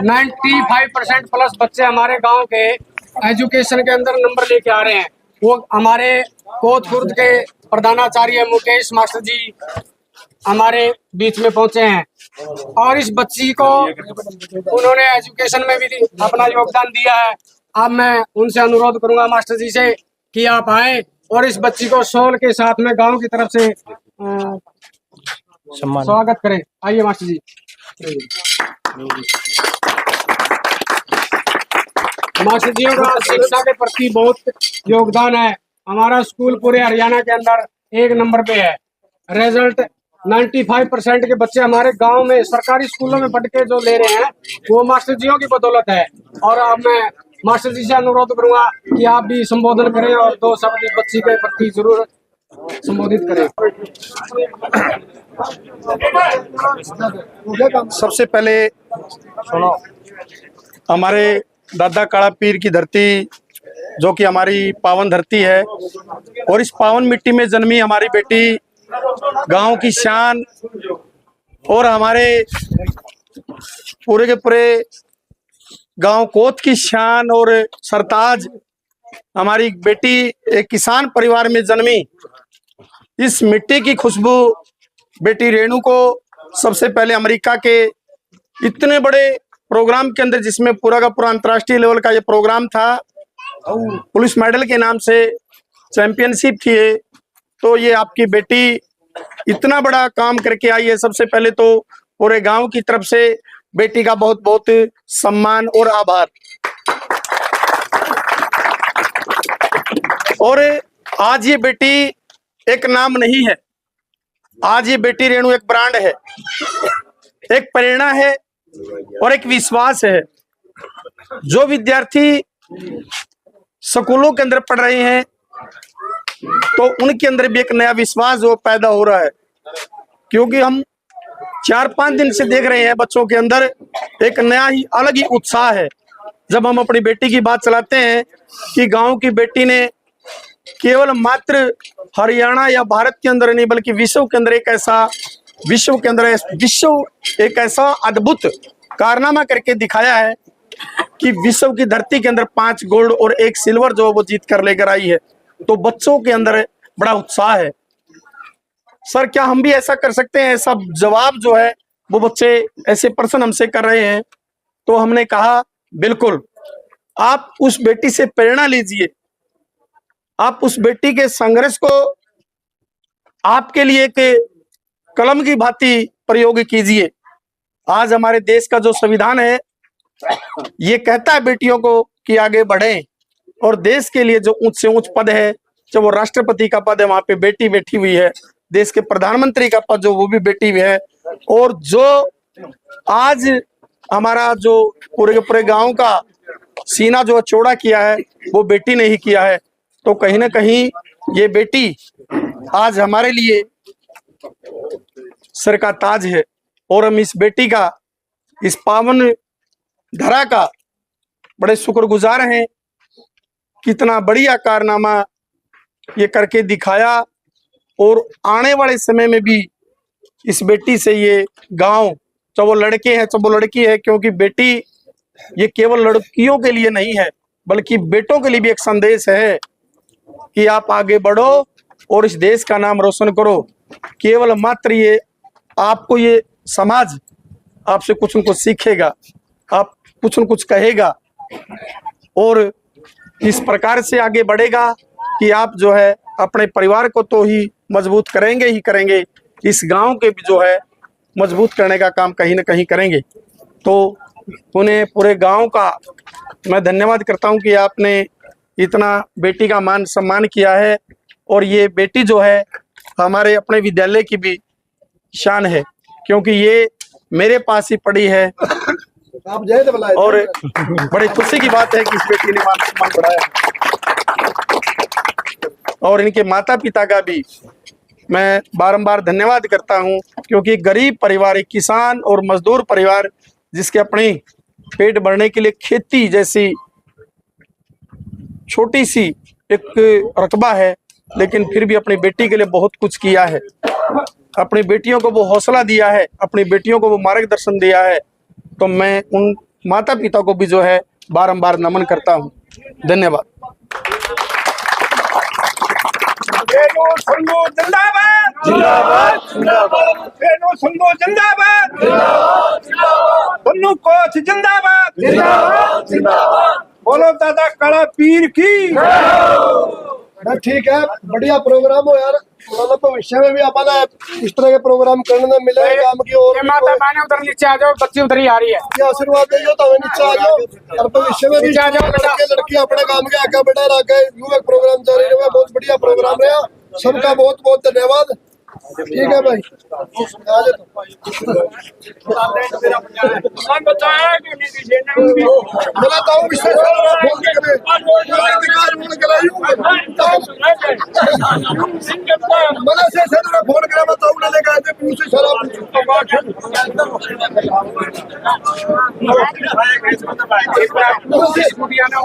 95% plus बच्चे हमारे गांव के एजुकेशन के अंदर नंबर लेके आ रहे हैं। वो हमारे कोतपुर के प्रधानाचार्य मुकेश मास्टर जी हमारे बीच में पहुंचे हैं और इस बच्ची को उन्होंने एजुकेशन में भी अपना योगदान दिया है। अब मैं उनसे अनुरोध करूंगा मास्टर जी से कि आप आए और इस बच्ची को शॉल के साथ में गांव की तरफ से स्वागत करें। आइए मास्टर जी। मास्टर जी का शिक्षा के प्रति बहुत योगदान है। हमारा स्कूल पूरे हरियाणा के अंदर 1 नंबर पे है। रिजल्ट 95% के बच्चे हमारे गांव में सरकारी स्कूलों में पढ़ के जो ले रहे हैं वो मास्टर जियों की बदौलत है। और अब मैं मास्टर जी से अनुरोध करूंगा कि आप भी संबोधन करें और 2 शब्द इस बच्ची के प्रति जरूर संबोधित करें। सबसे पहले सुनो, हमारे दादा काला पीर की धरती जो कि हमारी पावन धरती है और इस पावन मिट्टी में जन्मी हमारी बेटी गांव की शान और हमारे पूरे के पूरे गांव कोत की शान और सरताज हमारी बेटी एक किसान परिवार में जन्मी। इस मिट्टी की खुशबू बेटी रेणु को सबसे पहले अमेरिका के इतने बड़े प्रोग्राम के अंदर, जिसमें पूरा का पूरा अंतर्राष्ट्रीय लेवल का ये प्रोग्राम था, पुलिस मेडल के नाम से चैंपियनशिप थी, तो ये आपकी बेटी इतना बड़ा काम करके आई है। सबसे पहले तो पूरे गांव की तरफ से बेटी का बहुत बहुत सम्मान और आभार। और आज ये बेटी एक नाम नहीं है, आज ये बेटी रेणु एक ब्रांड है, एक प्रेरणा है और एक विश्वास है। जो विद्यार्थी स्कूलों के अंदर पढ़ रहे हैं तो उनके अंदर भी एक नया विश्वास वो पैदा हो रहा है, क्योंकि हम 4-5 दिन से देख रहे हैं बच्चों के अंदर एक नया ही अलग ही उत्साह है। जब हम अपनी बेटी की बात चलाते हैं कि गांव की बेटी ने केवल मात्र हरियाणा या भारत के अंदर नहीं बल्कि विश्व के अंदर एक ऐसा अद्भुत कारनामा करके दिखाया है कि विश्व की धरती के अंदर 5 गोल्ड और 1 सिल्वर जो वो जीत कर लेकर आई है, तो बच्चों के अंदर बड़ा उत्साह है। सर क्या हम भी ऐसा कर सकते हैं? ऐसा जवाब जो है वो बच्चे ऐसे प्रश्न हमसे कर रहे हैं, तो हमने कहा बिल्कुल, आप उस बेटी से प्रेरणा लीजिए, आप उस बेटी के संघर्ष को आपके लिए एक कलम की भांति प्रयोग कीजिए। आज हमारे देश का जो संविधान है ये कहता है बेटियों को कि आगे बढ़ें, और देश के लिए जो ऊंच से ऊंच पद है, जो वो राष्ट्रपति का पद है, वहां पे बेटी बैठी हुई है। देश के प्रधानमंत्री का पद जो वो भी बेटी हुई है। और जो आज हमारा जो पूरे के पूरे गांव का सीना जो चौड़ा किया है वो बेटी ने ही किया है। तो कहीं ना कहीं ये बेटी आज हमारे लिए सर का ताज है, और हम इस बेटी का, इस पावन धरा का बड़े शुक्रगुजार हैं। कितना बढ़िया कारनामा ये करके दिखाया, और आने वाले समय में भी इस बेटी से ये गांव, चाहे वो लड़के हैं चाहे वो लड़की है, क्योंकि बेटी ये केवल लड़कियों के लिए नहीं है बल्कि बेटों के लिए भी एक संदेश है कि आप आगे बढ़ो और इस देश का नाम रोशन करो। केवल मात्र ये आपको ये समाज आपसे कुछ न कुछ सीखेगा, आप कुछ न कुछ कहेगा और इस प्रकार से आगे बढ़ेगा कि आप जो है अपने परिवार को तो ही मजबूत करेंगे ही करेंगे, इस गांव के भी जो है मजबूत करने का काम कहीं ना कहीं करेंगे। तो उन्हें पूरे गांव का मैं धन्यवाद करता हूं कि आपने इतना बेटी का मान सम्मान किया है, और ये बेटी जो है हमारे अपने विद्यालय की भी शान है, क्योंकि ये मेरे पास ही पड़ी है। और बड़ी खुशी की बात है कि इस बेटी ने मान सम्मान बढ़ाया, और इनके माता पिता का भी मैं बारंबार धन्यवाद करता हूं, क्योंकि गरीब परिवार, एक किसान और मजदूर परिवार जिसके अपने पेट भरने के लिए खेती जैसी छोटी सी एक रकबा है, लेकिन फिर भी अपनी बेटी के लिए बहुत कुछ किया है। अपनी बेटियों को वो हौसला दिया है, अपनी बेटियों को वो मार्गदर्शन दिया है, तो मैं उन माता पिता को भी जो है बारंबार नमन करता हूँ। धन्यवाद। रेणु संघो जिंदाबाद जिंदाबाद जिंदाबाद। रेणु संघो जिंदाबाद जिंदाबाद जिंदाबाद। बन्नू कोच जिंदाबाद जिंदाबाद जिंदाबाद। बोलो दादा काला पीर की। ठीक है, बढ़िया प्रोग्राम हो यार। मतलब भविष्य में भी अपन इस तरह के प्रोग्राम करने में मिले काम की। और माता बहने उधर नीचे आ जाओ, बच्ची उधर ही आ रही है। क्या आशीर्वाद दे तो नीचे आ जाओ और भविष्य में भी नीचे आ जाओ बेटा। लड़की अपने काम के आगे बढ़ा रहा है। यूं एक प्रोग्राम जारी रहा, बहुत बढ़िया प्रोग्राम रहा। सबका बहुत बहुत धन्यवाद। ठीक है भाई, आ जाओ। मैं तो हूं विशेष फोन करे मैंने से फोन करा बताऊं ना लेकर आते पूछ सारा स्कूटी आना